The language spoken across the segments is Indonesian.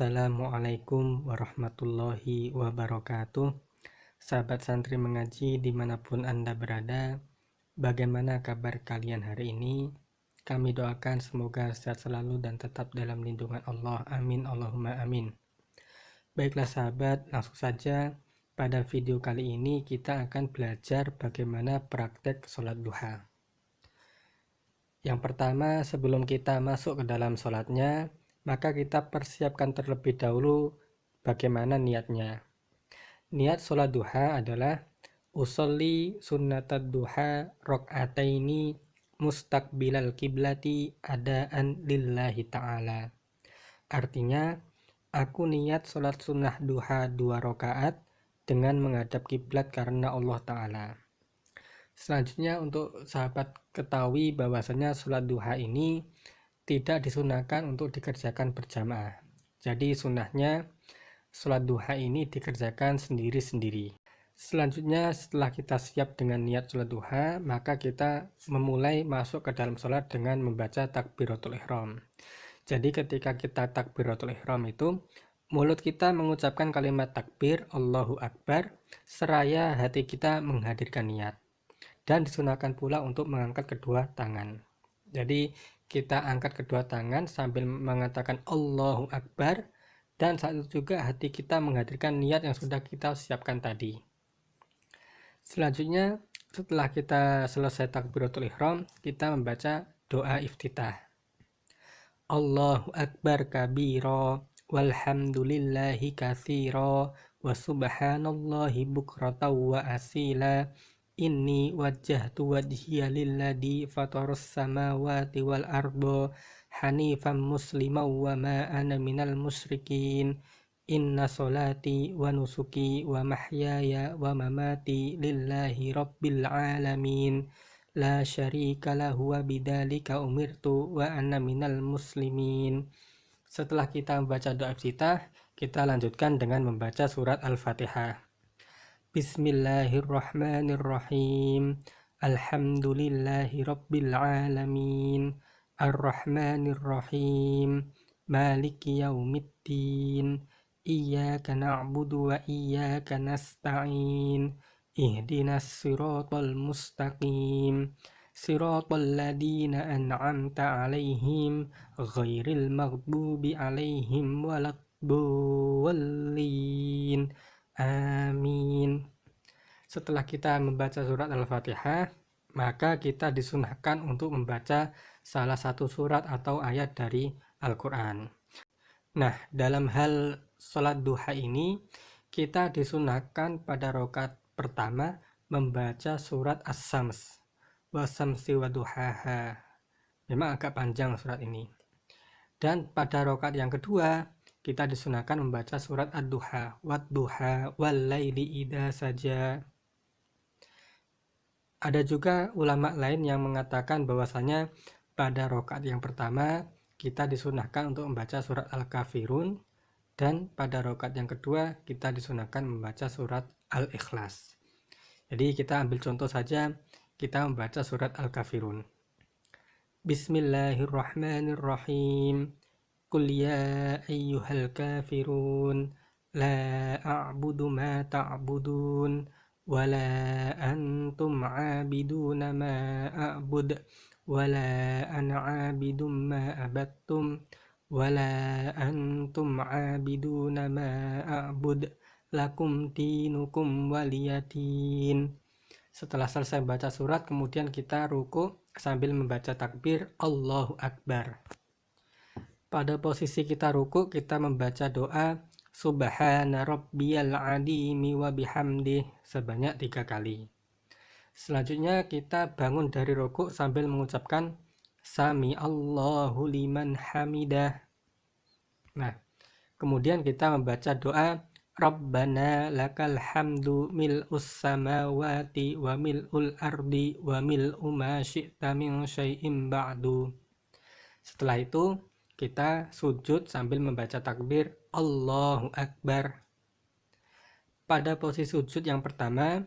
Assalamualaikum warahmatullahi wabarakatuh. Sahabat santri mengaji dimanapun Anda berada, bagaimana kabar kalian hari ini? Kami doakan semoga sehat selalu dan tetap dalam lindungan Allah. Amin Allahumma amin. Baiklah sahabat, langsung saja pada video kali ini kita akan belajar bagaimana praktek sholat duha. Yang pertama, sebelum kita masuk ke dalam sholatnya, maka kita persiapkan terlebih dahulu bagaimana niatnya. Niat sholat duha adalah usolli sunnatad duha rok'ataini mustaqbilal kiblati adaan lillahi ta'ala. Artinya, aku niat sholat sunnah duha 2 rakaat dengan menghadap kiblat karena Allah Ta'ala. Selanjutnya untuk sahabat ketahui bahwasanya sholat duha ini tidak disunahkan untuk dikerjakan berjamaah. Jadi sunnahnya sholat duha ini dikerjakan sendiri-sendiri. Selanjutnya setelah kita siap dengan niat sholat duha, maka kita memulai masuk ke dalam sholat dengan membaca takbiratul ihram. Jadi ketika kita takbiratul ihram itu, mulut kita mengucapkan kalimat takbir Allahu Akbar seraya hati kita menghadirkan niat. Dan disunahkan pula untuk mengangkat kedua tangan. Jadi kita angkat kedua tangan sambil mengatakan Allahu Akbar, dan saat itu juga hati kita menghadirkan niat yang sudah kita siapkan tadi. Selanjutnya setelah kita selesai takbiratul ihram, kita membaca doa iftitah. Allahu Akbar kabira walhamdulillahi katsira wa subhanallahi bukratan wa asila. Inni wajjahtu wajhiya lilladzi fatarus samawati wal arda hanifan musliman wa ma ana minal musyrikin. Inna sholati wa nusuki wa mahyaya wa mamati lillahi rabbil alamin. La syarika lahu wa bidzalika umirtu wa ana minal muslimin. Setelah kita membaca doa iftitah, kita lanjutkan dengan membaca surat Al-Fatihah. Bismillahirrahmanirrahim. Alhamdulillahi rabbil alamin. Ar-Rahmanirrahim. Maliki yaumiddin. Iyyaka na'budu wa iyyaka nasta'in. Ihdinas siratal mustaqim. Siratal ladzina an'amta 'alaihim ghairil maghdubi 'alaihim waladdallin. Amin. Setelah kita membaca surat Al-Fatihah, maka kita disunahkan untuk membaca salah satu surat atau ayat dari Al-Quran. Nah, dalam hal sholat duha ini, kita disunahkan pada rakaat pertama membaca surat As-Sams, Wasamsi wa duhaha. Memang agak panjang surat ini. Dan pada rakaat yang kedua, kita disunahkan membaca surat Ad-Duha, Wad-Duha, Wal-Laili idza saja. Ada juga ulama lain yang mengatakan bahwasanya pada rakaat yang pertama kita disunahkan untuk membaca surat Al-Kafirun, dan pada rakaat yang kedua kita disunahkan membaca surat Al-Ikhlas. Jadi kita ambil contoh saja, kita membaca surat Al-Kafirun. Bismillahirrahmanirrahim. Qul ya ayyuhal kafirun la a'budu ma ta'budun wa la antum 'abiduna ma a'bud wa la ana 'abidum ma abattum wa la antum 'abiduna ma a'bud lakum dinukum waliyadin. Setelah selesai baca surat, kemudian kita ruku sambil membaca takbir Allahu Akbar. Pada posisi kita ruku, kita membaca doa Subhana rabbiyal adimi wa bihamdih sebanyak 3 kali. Selanjutnya kita bangun dari ruku sambil mengucapkan Sami Allahu liman hamidah. Nah, kemudian kita membaca doa Rabbana lakal hamdu mil'us samawati wa mil'ul ardi wa mil'u ma syi'ta min syai'im ba'du. Setelah itu kita sujud sambil membaca takbir Allahu Akbar. Pada posisi sujud yang pertama,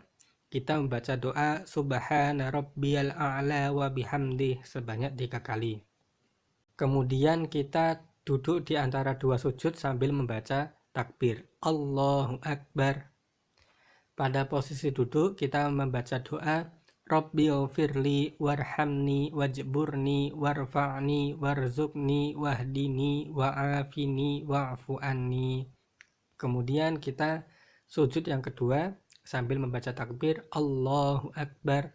kita membaca doa Subhana rabbiyal a'la wa bihamdih sebanyak 3 kali. Kemudian kita duduk di antara dua sujud sambil membaca takbir Allahu Akbar. Pada posisi duduk kita membaca doa Rabbighfirli warhamni wajburni warfa'ni warzuqni wahdini wa'afini wa'fu anni. Kemudian kita sujud yang kedua sambil membaca takbir Allahu Akbar.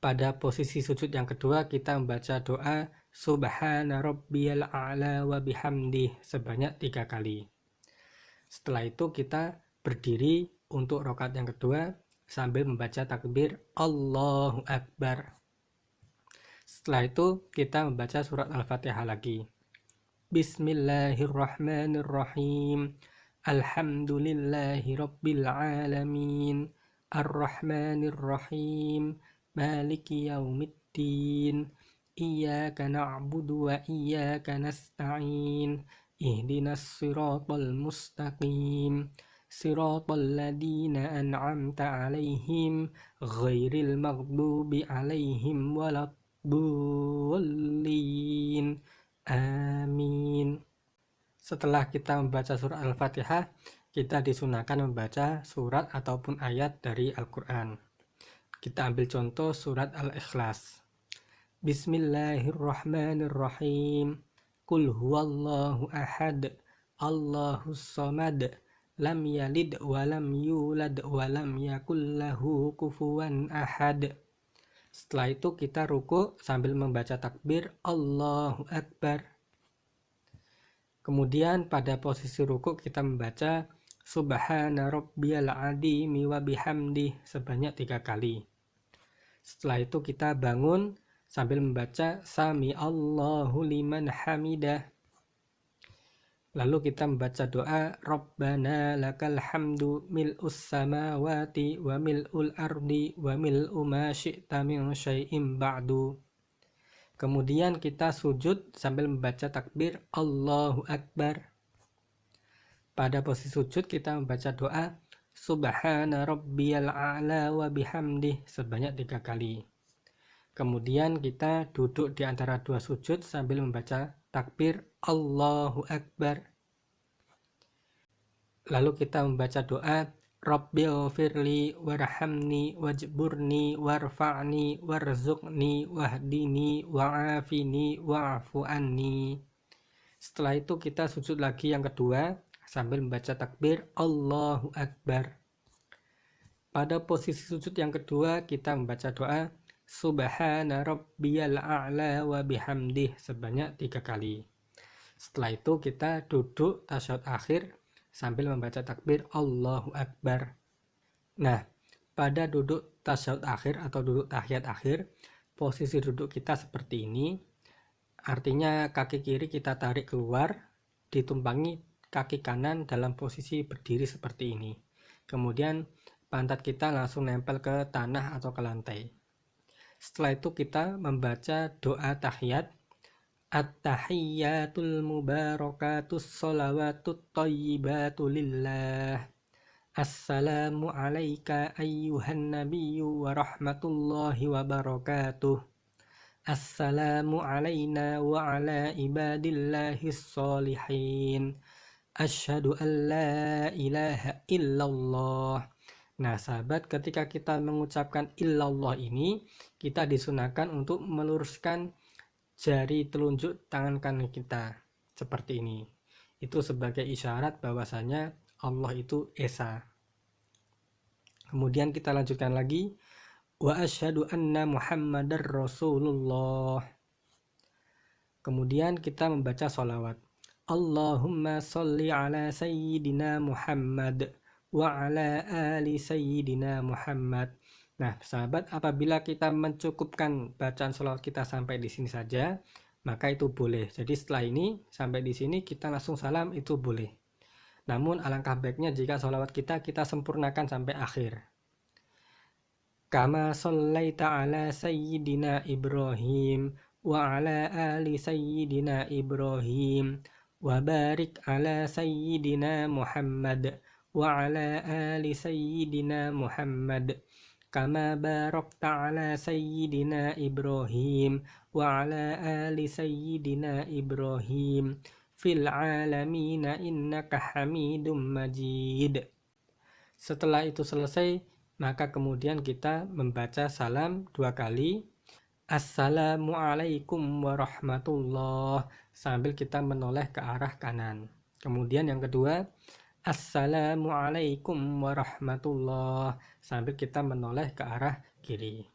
Pada posisi sujud yang kedua kita membaca doa Subhana Rabbiyal A'la wa bihamdih sebanyak 3 kali. Setelah itu kita berdiri untuk rakaat yang kedua sambil membaca takbir Allahu Akbar. Setelah itu kita membaca surat Al-Fatihah lagi. Bismillahirrahmanirrahim. Alhamdulillahi Rabbil Alamin. Ar-Rahmanirrahim. Maliki Yaumiddin. Iyyaka na'budu wa iyyaka nasta'in. Ihdinas siratal mustaqim. Siratal ladzina an'amta 'alaihim ghairil maghdubi 'alaihim waladdallin. Amin. Setelah kita membaca surat Al-Fatihah, kita disunahkan membaca surat ataupun ayat dari Al-Quran. Kita ambil contoh surat Al-Ikhlas. Bismillahirrahmanirrahim. Qul huwallahu ahad, Allahus samad, lam yalid wa lam yulad wa lam yakul lahu kufuwan ahad. Setelah itu kita ruku sambil membaca takbir Allahu Akbar. Kemudian pada posisi ruku kita membaca Subhana Rabbiyal Azimi wa bihamdih sebanyak 3 kali. Setelah itu kita bangun sambil membaca Sami Allahu liman hamidah. Lalu kita membaca doa Rabbana lakal hamdu mil'us samawati wa mil'ul ardi wa mil'u ma syi'ta min syai'im ba'du. Kemudian kita sujud sambil membaca takbir Allahu Akbar. Pada posisi sujud kita membaca doa Subhana Rabbiyal A'la wa bihamdih sebanyak 3 kali. Kemudian kita duduk di antara dua sujud sambil membaca takbir Allahu Akbar. Lalu kita membaca doa Rabbighfirli warhamni wajburni warfa'ni warzuqni wahdini wa'afini wa'fu anni. Setelah itu kita sujud lagi yang kedua sambil membaca takbir Allahu Akbar. Pada posisi sujud yang kedua kita membaca doa Subhana Rabbiyal A'la wa bihamdih sebanyak 3 kali. Setelah itu kita duduk tasyahud akhir sambil membaca takbir Allahu Akbar. Nah, pada duduk tasyahud akhir atau duduk tahiyat akhir, posisi duduk kita seperti ini. Artinya kaki kiri kita tarik keluar, ditumpangi kaki kanan dalam posisi berdiri seperti ini. Kemudian pantat kita langsung nempel ke tanah atau ke lantai. Setelah itu kita membaca doa tahiyat At-tahiyyatul mubarakatus sholawatut thayyibatu lillah. Assalamu alayka ayyuhan nabiyyu wa rahmatullahi wa barakatuh. Assalamu alayna wa ala ibadillahis sholihin. Asyhadu an la ilaha illallah. Nah sahabat, ketika kita mengucapkan illallah ini, kita disunahkan untuk meluruskan jari telunjuk tangan kanan kita seperti ini. Itu sebagai isyarat bahwasanya Allah itu Esa. Kemudian kita lanjutkan lagi. Wa asyhadu anna Muhammadar Rasulullah. Kemudian kita membaca sholawat. Allahumma sholli ala sayyidina Muhammad wa ala ali sayyidina Muhammad. Nah, sahabat, apabila kita mencukupkan bacaan sholawat kita sampai di sini saja, maka itu boleh. Jadi setelah ini sampai di sini kita langsung salam, itu boleh. Namun alangkah baiknya jika sholawat kita sempurnakan sampai akhir. Kama shallaita ala sayyidina Ibrahim wa ala ali sayyidina Ibrahim wa barik ala sayyidina Muhammad wa ala ali sayyidina Muhammad كما باركت على سيدنا إبراهيم وعلى آل سيدنا إبراهيم في العالمين إنك حميد مجيد. Setelah itu selesai, maka kemudian kita membaca salam 2 kali. Assalamualaikum warahmatullah, sambil kita menoleh ke arah kanan. Kemudian yang kedua, Assalamualaikum warahmatullah, sambil kita menoleh ke arah kiri.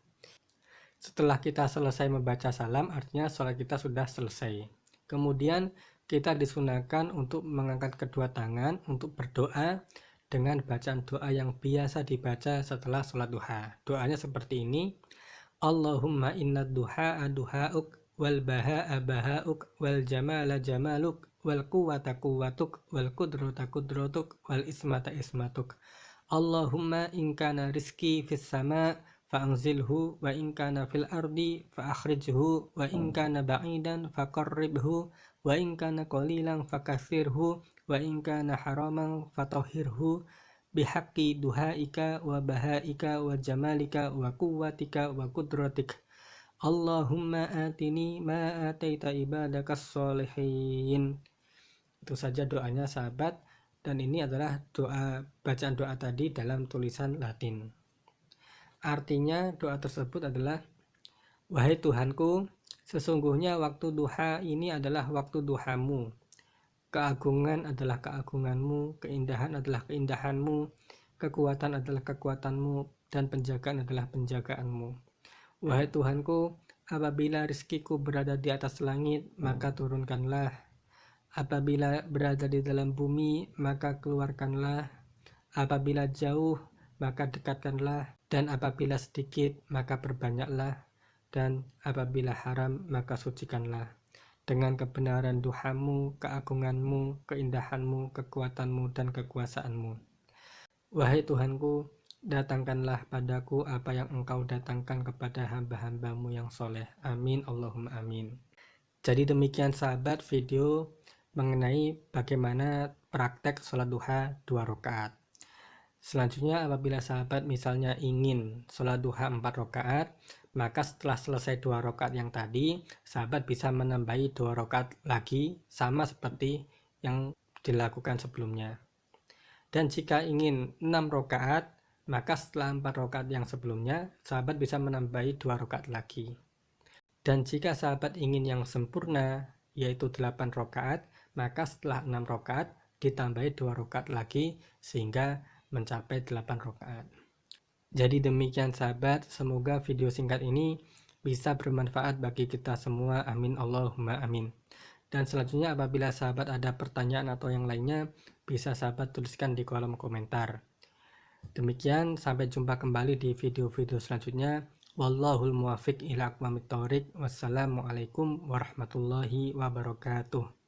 Setelah kita selesai membaca salam, artinya sholat kita sudah selesai. Kemudian kita disunahkan untuk mengangkat kedua tangan untuk berdoa dengan bacaan doa yang biasa dibaca setelah sholat duha. Doanya seperti ini. Allahumma inna duha'a duha'uk wal baha'a baha'uk wal jamala jamaluk wal quwwata quwwatuk wal qudrata qudratuk wal ismata ismatuk. Allahumma in kana rizki fis sama fa'anzilhu wa in kana fil ardi fa'akhrijhu wa in kana ba'idan faqarribhu wa in kana qalilan fakathirhu wa in kana haraman fatahhirhu bihaqqi duhaika wa bahaika wa jamalika wa quwwatika wa qudratik. Allahumma atini ma ataita ibadakas sholihin. Itu saja doanya sahabat, dan ini adalah bacaan doa tadi dalam tulisan Latin. Artinya doa tersebut adalah, wahai Tuhanku, sesungguhnya waktu duha ini adalah waktu duhamu. Keagungan adalah keagunganmu, keindahan adalah keindahanmu, kekuatan adalah kekuatanmu, dan penjagaan adalah penjagaanmu. Wahai Tuhanku, apabila rizkiku berada di atas langit, maka turunkanlah. Apabila berada di dalam bumi, maka keluarkanlah. Apabila jauh, maka dekatkanlah. Dan apabila sedikit, maka perbanyaklah. Dan apabila haram, maka sucikanlah. Dengan kebenaran duhamu, keagunganmu, keindahanmu, kekuatanmu, dan kekuasaanmu. Wahai Tuhanku, datangkanlah padaku apa yang engkau datangkan kepada hamba-hambamu yang soleh. Amin, Allahumma amin. Jadi demikian sahabat video mengenai bagaimana praktek sholat duha 2 rakaat. Selanjutnya apabila sahabat misalnya ingin sholat duha 4 rakaat, maka setelah selesai 2 rakaat yang tadi, sahabat bisa menambahi 2 rakaat lagi sama seperti yang dilakukan sebelumnya. Dan jika ingin 6 rakaat, maka setelah 4 rakaat yang sebelumnya, sahabat bisa menambahi 2 rakaat lagi. Dan jika sahabat ingin yang sempurna, yaitu 8 rakaat, maka setelah 6 rakaat ditambahi 2 rakaat lagi sehingga mencapai 8 rakaat. Jadi demikian sahabat, semoga video singkat ini bisa bermanfaat bagi kita semua. Amin, Allahumma amin. Dan selanjutnya apabila sahabat ada pertanyaan atau yang lainnya, bisa sahabat tuliskan di kolom komentar. Demikian, sampai jumpa kembali di video-video selanjutnya. Wallahul muwaffiq ila aqwamit thoriq. Wassalamualaikum warahmatullahi wabarakatuh.